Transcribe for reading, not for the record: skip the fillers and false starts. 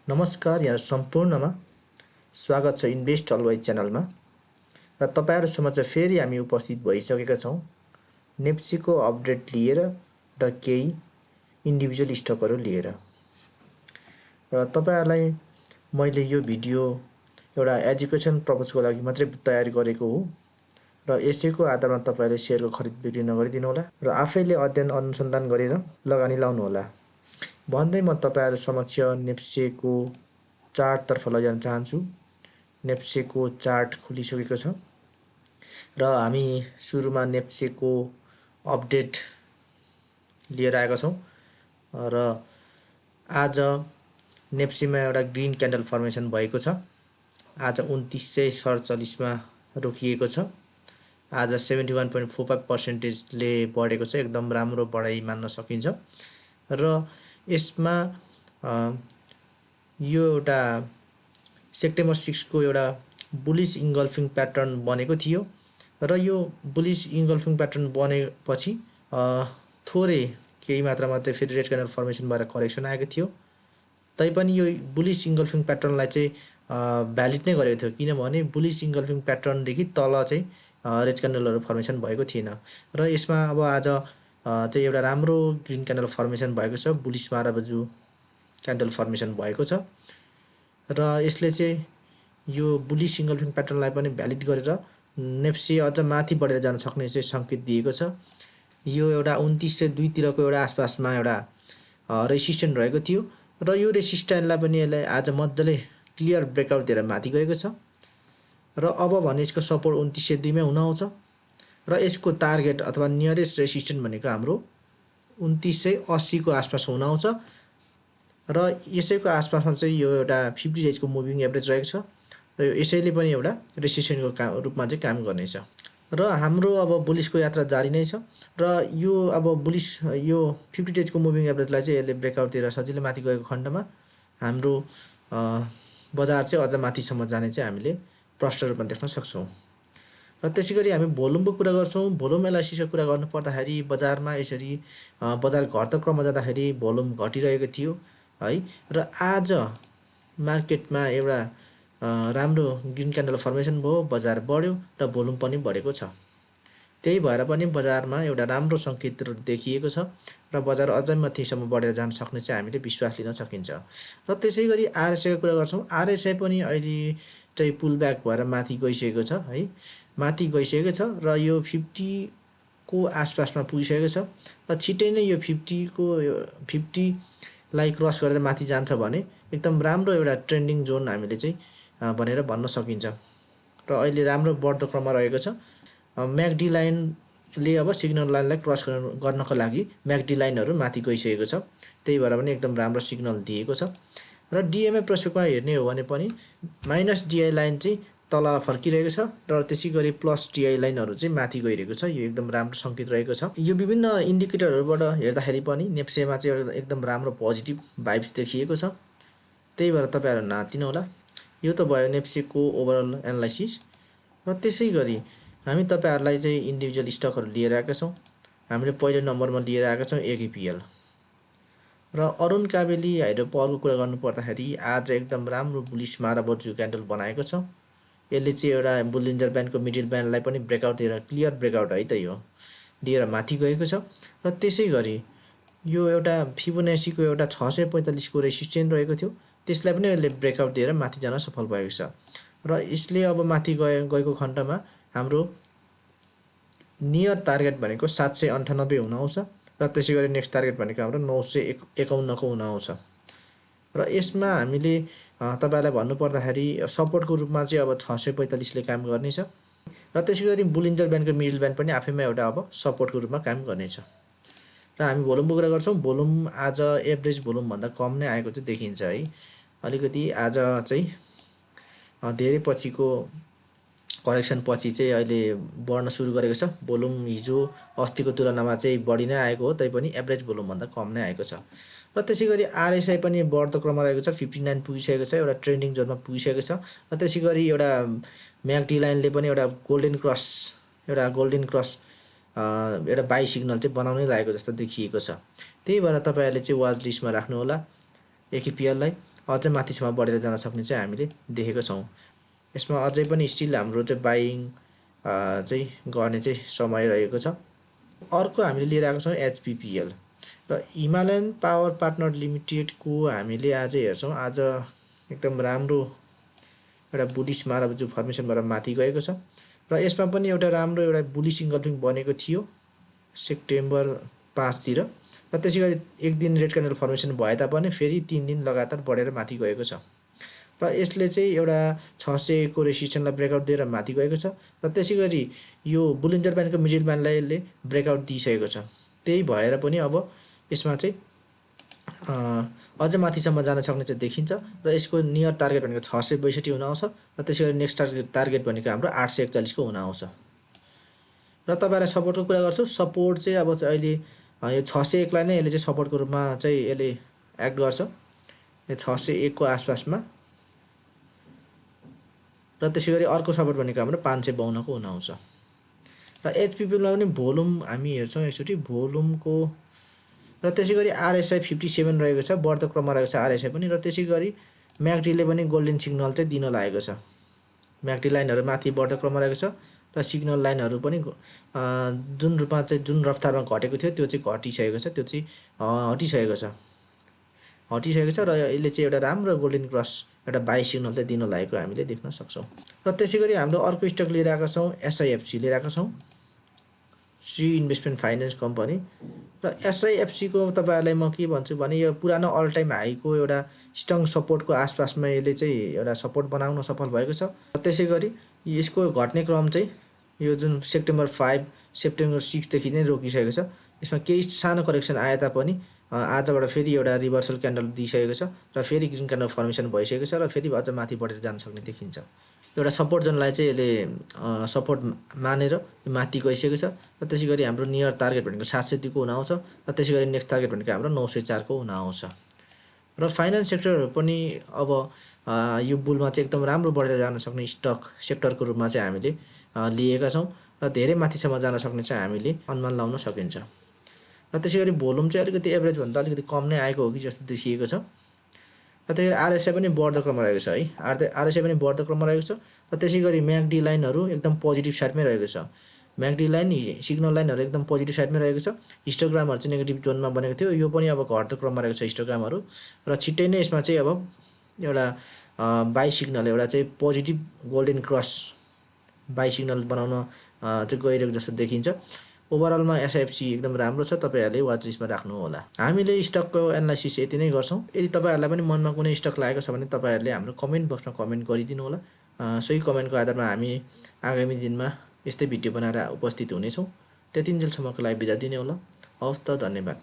नमस्कार यहाँ सम्पूर्णमा स्वागत छ इन्भेस्ट अलवेज च्यानलमा र तपाईहरु समक्ष फेरि हामी उपस्थित भइसकेका छौं नेप्सीको अपडेट लिएर र केही इन्डिभिजुअल स्टकहरु लिएर र तपाईहरुलाई मैले यो भिडियो एउटा एजुकेसन पर्पजको लागि मात्रै तयार गरेको हो र यसैको आधारमा तपाईहरुले शेयरको खरिद बिक्री नगरिदिनु होला र आफैले अध्ययन अनुसन्धान गरेर लगानी लाउनु होला भन्दै म तपाईहरु समक्ष नेप्सेको चार्ट तर्फ लैजान चाहन्छु। नेप्सेको चार्ट खुलिसकेको छ र हामी सुरुमा नेप्सेको अपडेट लिएर आएका छौं र आज नेप्सेमा एउटा ग्रीन क्यान्डल फर्मेसन भएको छ। आज 2947 मा रोकिएको छ। आज 71.45% ले बढेको छ। एकदम राम्रो बढाइ मान्न सकिन्छ र यसमा यो एउटा सेप्टेम्बर 6 को एउटा बुलिश इन्गल्फिङ प्याटर्न बनेको थियो र यो बुलिश इन्गल्फिङ प्याटर्न बनेपछि थोरै केही मात्रामा चाहिँ फेरि रेड क्यान्डल फर्मेसन भएर करेक्सन आएको थियो। तैपनि यो बुलिश इन्गल्फिङ प्याटर्नलाई चाहिँ भ्यालिड नै गरेको थियो किनभने बुलिश इन्गल्फिङ प्याटर्न देखि तल चाहिँ रेड क्यान्डलहरु फर्मेसन भएको थिएन र यसमा अब आज चाहिँ एउटा राम्रो ग्रीन क्यान्डल फर्मेसन भएको छ। बुलिश माराबजु क्यान्डल फर्मेसन भएको छ र यसले चाहिँ यो बुलिश इन्गल्फिङ प्याटर्नलाई पनि भ्यालिड गरेर नेप्से अझ माथि बढेर जान सक्ने चाहिँ संकेत दिएको छ। यो एउटा 2902 तिरको एउटा आसपासमा एउटा रेसिस्टेन्ट रहेको थियो र यो रेसिस्टेन्टलाई पनि यसले आज मज्जाले क्लियर ब्रेकआउट दिएर माथि गएको छ र अब भने यसको सपोर्ट 2902 मै हुन आउँछ र यसको टार्गेट अथवा नियरेस्ट रेसिस्टेन्ट भनेको हाम्रो 2980 को आसपास हुन आउँछ र यसैको आसपासमा चाहिँ यो एउटा 50 डेज को मुभिङ एभरेज रहेको छ र यसैले पनि एउटा रेसिस्टेन्टको रूपमा चाहिँ काम गर्नेछ र हाम्रो अब बुलिशको यात्रा जारी नै छ र यो अब बुलिश यो 50 डेज को मुभिङ एभरेजलाई चाहिँ यसले ब्रेकआउट दिएर सजिलै माथि गएको खण्डमा हाम्रो बजार चाहिँ अझ माथिसम्म जाने चाहिँ हामीले प्रष्ट रूपमा देख्न सक्छौं र त्यसैगरी हामी भोल्युमको कुरा गर्छौं। भोल्युम एनालाइसिसको कुरा गर्नु पर्दाखेरि बजारमा यसरी बजार घट्दो क्रममा जाँदाखेरि भोल्युम घटिरहेको थियो है र आज मार्केटमा एउटा राम्रो ग्रीन क्यान्डल फर्मेसन भयो, बजार बढ्यो र भोल्युम पनि बढेको छ। त्यही भएर पनि बजारमा एउटा राम्रो संकेत देखिएको छ र बजार अझै माथिसम्म बढेर जान सक्ने चाहिँ हामीले विश्वास लिन सकिन्छ र त्यसैगरी आरएसआई को कुरा गर्छौं। आरएसआई पनि अहिले चाहिँ पुल ब्याक भएर माथि गइसकेको छ है, माथि गइसकेको छ र यो 50 को आसपासमा पुगिसकेको छ र छिटै नै यो 50 लाई क्रस गरेर माथि जान्छ भने एकदम राम्रो एउटा ट्रेन्डिङ जोन हामीले चाहिँ भनेर भन्न सकिन्छ र अहिले राम्रो बढ्दो क्रममा रहेको छ। म्याकडी लाइनले अब सिग्नल लाइनलाई क्रस गर्नको लागि म्याकडी लाइनहरु माथि गइसकेको छ। त्यही भएर पनि एकदम राम्रो सिग्नल दिएको छ र डीएमए प्रोस्पेक्टमा हेर्ने हो भने पनि माइनस डीआई लाइन चाहिँ तल फर्किरहेको छ र त्यसैगरी प्लस डीआई लाइनहरु चाहिँ माथि गइरहेको छ। यो एकदम राम्रो संकेत रहेको छ। यो विभिन्न इन्डिकेटरहरुबाट हेर्दाखेरि पनि नेप्सेमा चाहिँ एकदम राम्रो पोजिटिभ भाइब्स देखिएको छ। त्यही भएर तपाईहरु नातिनु होला। यो त भयो नेप्सेको ओभरअल एनालाइसिस र त्यसैगरी हामी तपाईहरुलाई चाहिँ इन्डिभिजुअल स्टकहरु लिएर आएका छौं। हामीले पहिलो नम्बरमा लिएर आएका छौं एकेपीएल र अरुण काबेली हाइड्रो पावरको कुरा गर्नु पर्दाखेरि आज एकदम राम्रो बुलिश माराबजु क्यान्डल बनाएको छ। यसले चाहिँ एउटा बोलिन्जर ब्यान्डको मिडल ब्यान्डलाई पनि ब्रेकआउट दिएर क्लियर ब्रेकआउट है त यो दिएर माथि गएको छ र त्यसैगरी यो एउटा फिबोनाचीको एउटा 645 को रेसिस्टेन्ट रहेको थियो, त्यसलाई पनि यसले ब्रेकआउट दिएर माथि जान सफल भएको छ र यसले अब माथि गएको खण्डमा हाम्रो नियर टार्गेट भनेको 798 हुन आउँछ र त्यसैगरी नेक्स्ट टार्गेट भनेको हाम्रो 951 को हुन आउँछ र यसमा हामीले तपाईलाई भन्नु पर्दाखेरि सपोर्टको रूपमा चाहिँ अब 645 ले काम गर्नेछ र त्यसैगरी बोलिन्जर ब्यान्डको मिडल ब्यान्ड पनि आफैमा एउटा अब सपोर्टको रूपमा काम गर्नेछ र हामी भोल्युमको कुरा गर्छौं। भोल्युम आज एभरेज भोल्युम भन्दा कम नै आएको चाहिँ देखिन्छ है। अलिकति आज चाहिँ धेरै पछिको करेक्सन पछि चाहिँ अहिले बढ्न सुरु गरेको छ। भोल्युम हिजो अस्तिको तुलनामा चाहिँ बढी नै आएको हो, तैपनि एभरेज भोल्युम भन्दा कम नै आएको छ र त्यसैगरी आरएसआई पनि बढ्दो क्रममा रहेको छ। 59 पुगिसकेको छ, एउटा ट्रेन्डिङ जोनमा पुगिसकेको छ र त्यसैगरी एउटा म्याकडी लाइनले पनि एउटा गोल्डन क्रस एउटा बाई सिग्नल चाहिँ बनाउनै लागेको जस्तो देखिएको छ। त्यही भएर तपाईहरुले चाहिँ वाच लिस्टमा राख्नु होला एकेपीएल लाई अझै माथिसम्म बढेर जान सक्ने चाहिँ हामीले देखेको छौँ। यसमा अझै पनि स्टिल हाम्रो चाहिँ बाइङ चाहिँ गर्ने चाहिँ समय रहेको छ। अर्को हामीले लिएर आएको छौँ एचपिपिएल र हिमालयन पावर पार्टनर लिमिटेडको हामीले आज हेर्छौँ। आज एकदम राम्रो एउटा बुलिस माराबुजु फर्मेसनबाट माथि गएको छ र यसमा पनि एउटा राम्रो एउटा बुलिस इङ्गल्फिङ बनेको थियो सेप्टेम्बर 5 तिर र त्यसै गरी एक दिन रेड क्यान्डल फर्मेसन भए तापनि फेरि 3 दिन लगातार बढेर माथि गएको छ र यसले चाहिँ एउटा 600 को रेसिस्टेन्सलाई ब्रेकआउट दिएर माथि गएको छ र त्यसै गरी यो बुलिन्जर ब्यान्डको मिडल ब्यान्डलाई यसले ब्रेकआउट दिइसकेको छ। त्यही भएर पनि अब यसमा चाहिँ अझ माथिसम्म जान सक्ने चाहिँ देखिन्छ र यसको नियर टार्गेट भनेको 662 हुन आउँछ र त्यसै गरी नेक्स्ट टार्गेट भनेको हाम्रो 841 को हुन आउँछ। र तपाईहरुलाई सपोर्टको कुरा गर्छु। सपोर्ट चाहिँ अब चाहिँ अहिले यो 601 लाई नै यसले चाहिँ सपोर्टको रूपमा चाहिँ यसले एक्ट गर्छ यो 601 को आसपासमा र त्यसै गरी अर्को सपोर्ट भनेको हाम्रो 552 को हुन आउँछ। र एचपीपी मा पनि भोल्युम हामी हेर्छौँ एकचोटी भोल्युमको र त्यसै गरी आरएसआई 57 रहेको छ बढ्दो क्रममा रहेको छ आरएसआई पनि र त्यसै गरी म्याकडीले पनि गोल्डन सिग्नल चाहिँ दिन लागेको छ। म्याकडी लाइनहरु माथि बढ्दो क्रममा रहेको छ र सिग्नल लाइनहरु पनि जुन रूपमा चाहिँ जुन रफ्तारमा घटेको थियो त्यो चाहिँ घटिसकेको छ त्यो चाहिँ हटिसकेको छ र यसले चाहिँ एउटा राम्रो गोल्डन क्रस एउटा बाइ सिग्नल चाहिँ दिन लागेको हामीले देख्न सक्छौं। र त्यसै गरी हाम्रो अर्को स्टक लिएर आएका छौं एसआईएफसी लिएर आएका छौं श्री इन्भेस्टमेन्ट फाइनान्स कम्पनी र एसआईएफसी को तपाईहरुलाई म के भन्छु भने यो पुरानो अल टाइम हाई को एउटा स्ट्रङ सपोर्टको आसपासमा यसले चाहिँ एउटा सपोर्ट बनाउन सफल भएको छ। र त्यसै गरी यसको घट्ने क्रम चाहिँ यो जुन सेप्टेम्बर 5 सेप्टेम्बर 6 देखि नै रोकिसकेको छ। यसमा केही सानो करेक्सन आए तापनि आजबाट फेरि एउटा रिभर्सल क्यान्डल दिइसकेको छ र फेरि ग्रीन क्यान्डल फर्मेसन भइसकेको छ र फेरि अझ माथि बढेर जान सक्ने देखिन्छ। एउटा सपोर्ट जोनलाई चाहिँ यसले सपोर्ट मानेर माथि गइसकेको छ र त्यसै गरी हाम्रो नियर टार्गेट भनेको 702 को हुन आउँछ र त्यसै गरी नेक्स्ट टार्गेट भनेको हाम्रो 904 को हुन आउँछ। र फाइनान्स सेक्टरहरु पनि अब यो बुलमा चाहिँ एकदम राम्रो बढेर जान सक्ने स्टक सेक्टरको रूपमा चाहिँ हामीले लिएका छौं र धेरै माथिसम्म जान सक्ने चाहिँ हामीले अनुमान लाउन सकिन्छ। र त्यसै गरी भोल्युम चाहिँ अलिकति एभरेज भन्दा अलिकति कम नै आएको हो कि जस्तो देखिएको छ। र त्यसै गरी आरएसआई पनि बढ्दो क्रममा रहेको छ है आरएसआई पनि बढ्दो क्रममा रहेको छ र त्यसै गरी म्याकडी लाइनहरु एकदम पोजिटिभ साइडमै रहेको छ। म्याकडी लाइन सिग्नल लाइनहरु एकदम पोजिटिभ साइडमै रहेको छ। हिस्टोग्रामहरु चाहिँ नेगेटिभ जोनमा बनेको थियो यो पनि अब घट्दो क्रममा रहेको छ हिस्टोग्रामहरु र छिट्टै नै यसमा चाहिँ अब एउटा बाइ सिग्नल एउटा चाहिँ positive golden cross buy signal बनाउन चाहिँ गइरहेको जस्तो देखिन्छ। ओभरअलमा एसआईएफसी एकदम राम्रो छ तपाईहरुले वाच लिस्टमा राख्नु होला। हामीले स्टकको एनालाइसिस यति नै गर्छौं। यदि तपाईहरुलाई पनि मनमा कुनै स्टक लागेको छ भने तपाईहरुले हाम्रो कमेन्ट बक्समा कमेन्ट गरिदिनु होला। सोही कमेन्टको आधारमा हामी आगामी दिनमा यस्तै भिडियो बनाएर उपस्थित हुनेछौं। त्यतिन्जेलसम्मको लागि बिदा दिने होला। हवस् त धन्यवाद।